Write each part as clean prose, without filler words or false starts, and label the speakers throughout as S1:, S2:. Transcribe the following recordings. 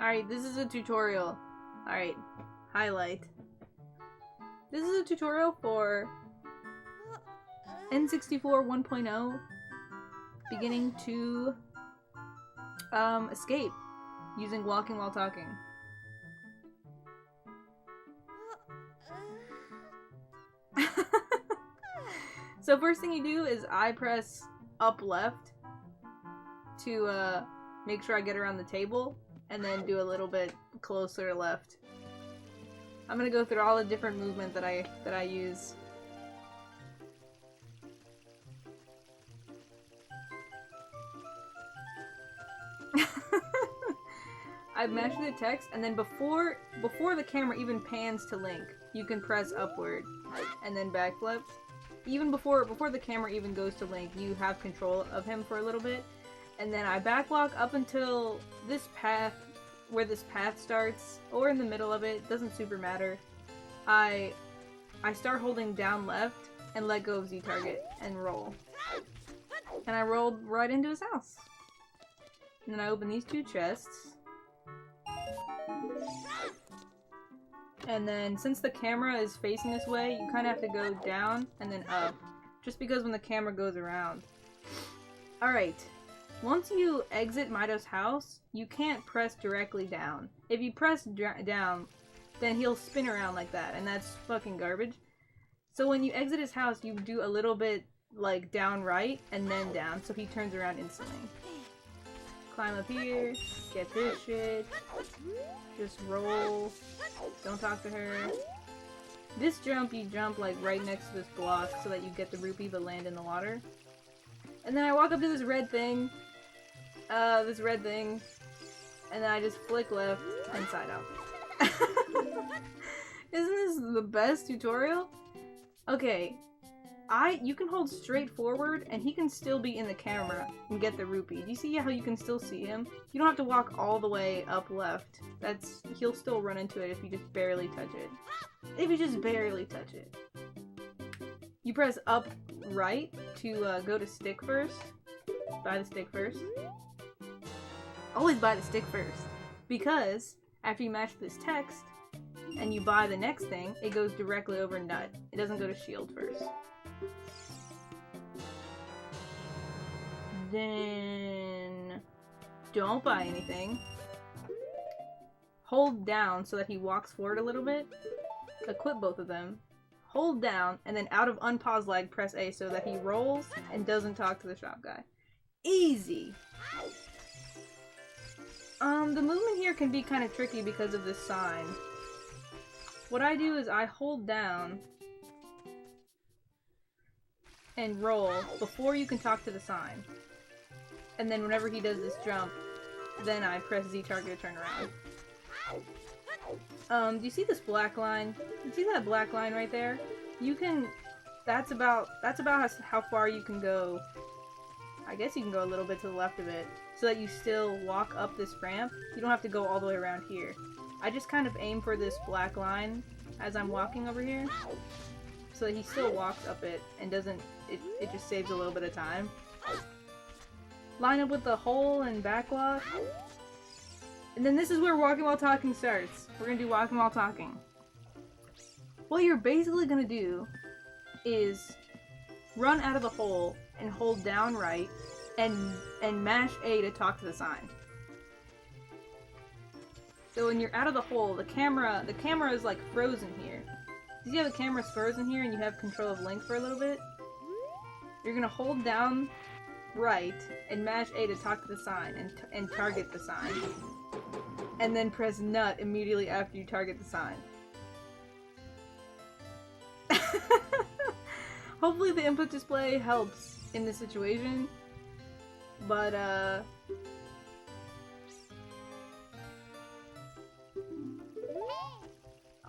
S1: Alright, this is a tutorial. Alright, highlight. This is a tutorial for N64 1.0, beginning to escape using walking while talking. So first thing you do is I press up left to make sure I get around the table, and then do a little bit closer left. I'm gonna go through all the different movement that I use. I've matched the text, and then before the camera even pans to Link, you can press upward and then backflip. Even before the camera even goes to Link, you have control of him for a little bit. And then I backwalk up until this path, where this path starts, or in the middle of it, doesn't super matter. I start holding down left and let go of Z target and roll. And I rolled right into his house. And then I open these two chests. And then since the camera is facing this way, you kind of have to go down and then up. Just because when the camera goes around. Alright. Once you exit Mido's house, you can't press directly down. If you press down, then he'll spin around like that, and that's fucking garbage. So when you exit his house, you do a little bit, like, down right, and then down, so he turns around instantly. Climb up here, get this shit, just roll, don't talk to her. This jump, you jump, like, right next to this block so that you get the rupee but land in the water. And then I walk up to this red thing, and then I just flick left and side up. Isn't this the best tutorial? Okay, you can hold straight forward and he can still be in the camera and get the rupee. Do you see how you can still see him? You don't have to walk all the way up left. He'll still run into it if you just barely touch it. If you just barely touch it. You press up right to go to stick first. Buy the stick first. Always buy the stick first. Because after you match this text and you buy the next thing, it goes directly over nut. It doesn't go to shield first. Then don't buy anything. Hold down so that he walks forward a little bit. Equip both of them. Hold down, and then out of unpause lag, press A so that he rolls and doesn't talk to the shop guy. Easy! The movement here can be kind of tricky because of this sign. What I do is I hold down and roll before you can talk to the sign. And then whenever he does this jump, then I press Z target to turn around. Do you see this black line? You see that black line right there? You can... That's about how far you can go. I guess you can go a little bit to the left of it, so that you still walk up this ramp. You don't have to go all the way around here. I just kind of aim for this black line as I'm walking over here, so that he still walks up it and doesn't... It just saves a little bit of time. Line up with the hole and backwalk. And then this is where walking while talking starts. We're gonna do walking while talking. What you're basically gonna do is run out of the hole and hold down right and mash A to talk to the sign. So when you're out of the hole, the camera is like frozen here. You see how the camera's frozen here and you have control of Link for a little bit? You're gonna hold down right and mash A to talk to the sign and target the sign. And then press nut immediately after you target the sign. Hopefully the input display helps in this situation. But,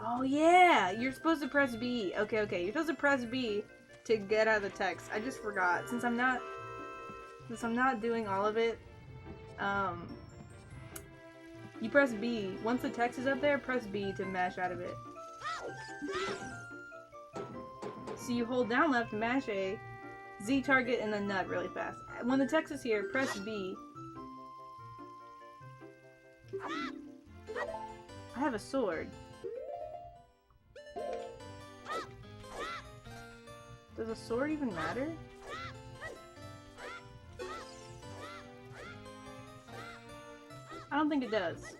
S1: oh yeah! You're supposed to press B. Okay. You're supposed to press B to get out of the text. I just forgot. Since I'm not doing all of it, you press B. Once the text is up there, press B to mash out of it. So you hold down left, mash A, Z target, and then nut really fast. When the text is here, press B. I have a sword. Does a sword even matter? I don't think it does.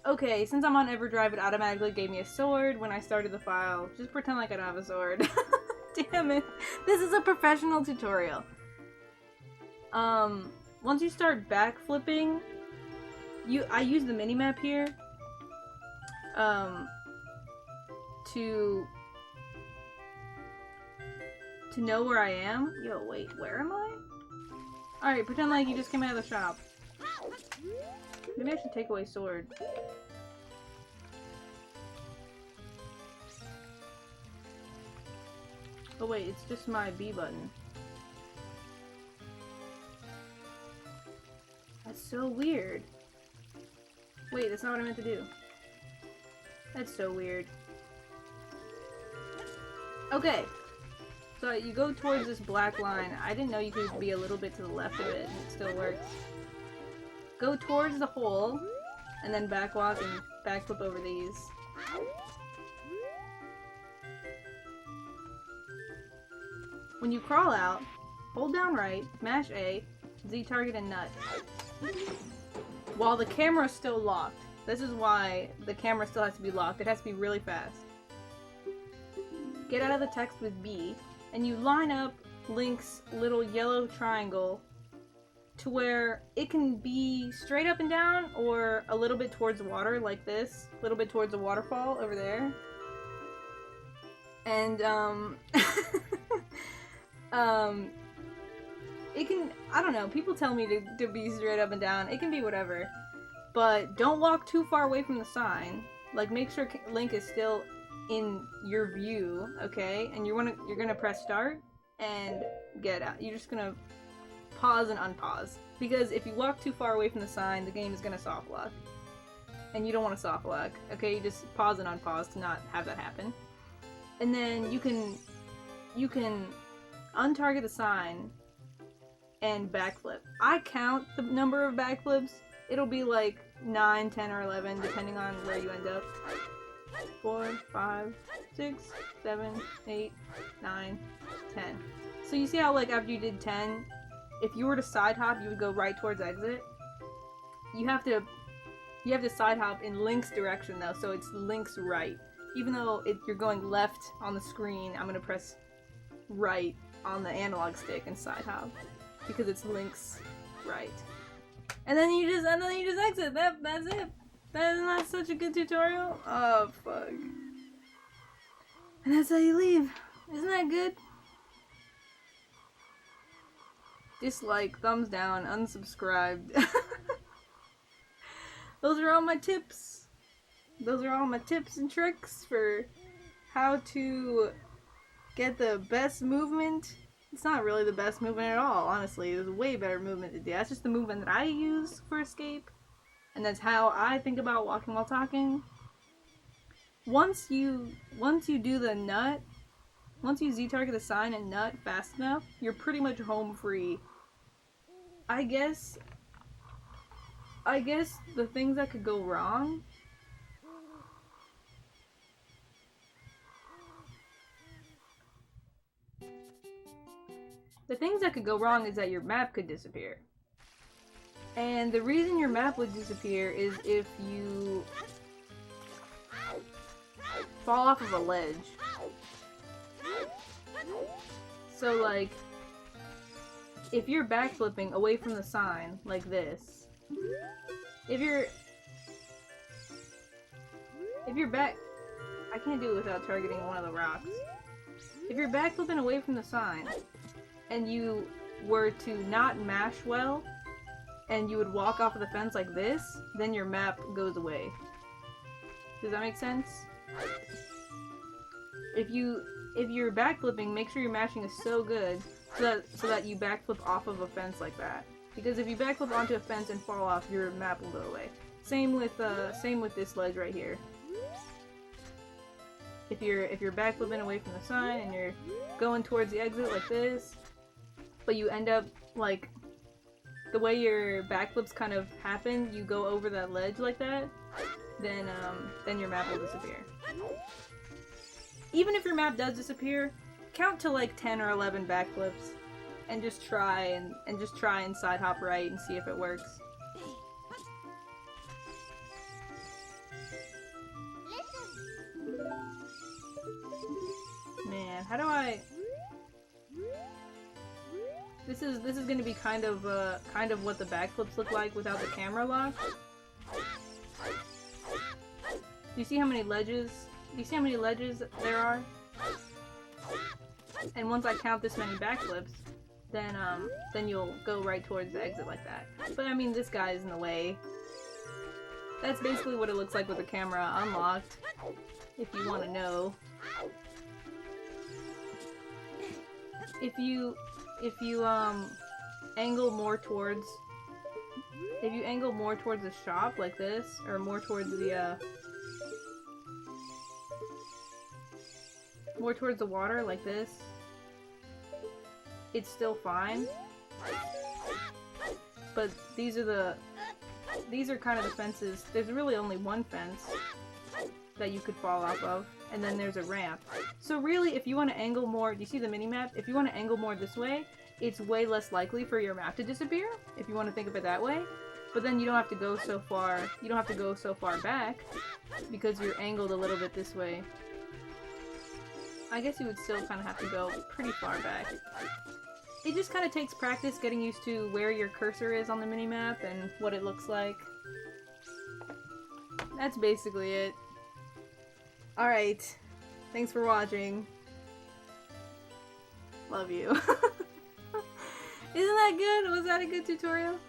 S1: Okay, since I'm on EverDrive, it automatically gave me a sword when I started the file. Just pretend like I don't have a sword. Damn it. This is a professional tutorial. Once you start backflipping, I use the minimap here, to know where I am. Yo, wait, where am I? Alright, pretend like you just came out of the shop. Maybe I should take away sword. Oh wait, it's just my B button. That's so weird. Wait, that's not what I meant to do. That's so weird. Okay. So you go towards this black line. I didn't know you could be a little bit to the left of it and it still works. Go towards the hole, and then backwalk and backflip over these. When you crawl out, hold down right, mash A, Z target and nut. While the camera is still locked. This is why the camera still has to be locked. It has to be really fast. Get out of the text with B, and you line up Link's little yellow triangle to where it can be straight up and down or a little bit towards the water like this, a little bit towards the waterfall over there. And it can, I don't know, people tell me to be straight up and down. It can be whatever. But don't walk too far away from the sign. Like, make sure Link is still in your view, okay? And you're gonna press start and get out. You're just gonna pause and unpause. Because if you walk too far away from the sign, the game is gonna soft lock. And you don't want to soft lock, okay? You just pause and unpause to not have that happen. And then you can untarget the sign and backflip. I count the number of backflips. It'll be like 9, 10, or 11, depending on where you end up. 4, 5, 6, 7, 8, 9, 10. So you see how, like, after you did 10, if you were to side hop, you would go right towards exit? You have to side hop in Link's direction, though, so it's Link's right. Even though you're going left on the screen, I'm gonna press right on the analog stick and side hop. Because it's Link's right. And then you just exit. That's it. That is not such a good tutorial. Oh fuck. And that's how you leave. Isn't that good? Dislike, thumbs down, unsubscribed. Those are all my tips. Those are all my tips and tricks for how to get the best movement. It's not really the best movement at all, honestly. There's a way better movement to do. That's just the movement that I use for escape. And that's how I think about walking while talking. Once you do the nut, once you Z-target the sign and nut fast enough, you're pretty much home free. I guess the things that could go wrong. The things that could go wrong is that your map could disappear. And the reason your map would disappear is if you fall off of a ledge. So, like, if you're backflipping away from the sign, like this, if you're back, I can't do it without targeting one of the rocks. If you're backflipping away from the sign, and you were to not mash well, and you would walk off of the fence like this, then your map goes away. Does that make sense? If you're backflipping, make sure your mashing is so good so that you backflip off of a fence like that. Because if you backflip onto a fence and fall off, your map will go away. Same with this ledge right here. If you're backflipping away from the sign and you're going towards the exit like this, but you end up, like, the way your backflips kind of happen, you go over that ledge like that, then your map will disappear. Even if your map does disappear, count to like 10 or 11 backflips and just try and side hop right and see if it works. Man, how do I... This is gonna be kind of what the backflips look like without the camera lock. Do you see how many ledges? Do you see how many ledges there are? And once I count this many backflips, then you'll go right towards the exit like that. But I mean, this guy is in the way. That's basically what it looks like with the camera unlocked, if you want to know. If you angle more towards the shop like this, or more towards the water like this, it's still fine. But these are kind of the fences. There's really only one fence that you could fall off of, and then there's a ramp. So really, if you want to angle more, do you see the mini-map? If you want to angle more this way, it's way less likely for your map to disappear, if you want to think of it that way. But then you don't have to go so far, back, because you're angled a little bit this way. I guess you would still kind of have to go pretty far back. It just kind of takes practice getting used to where your cursor is on the minimap and what it looks like. That's basically it. Alright, thanks for watching. Love you. Isn't that good? Was that a good tutorial?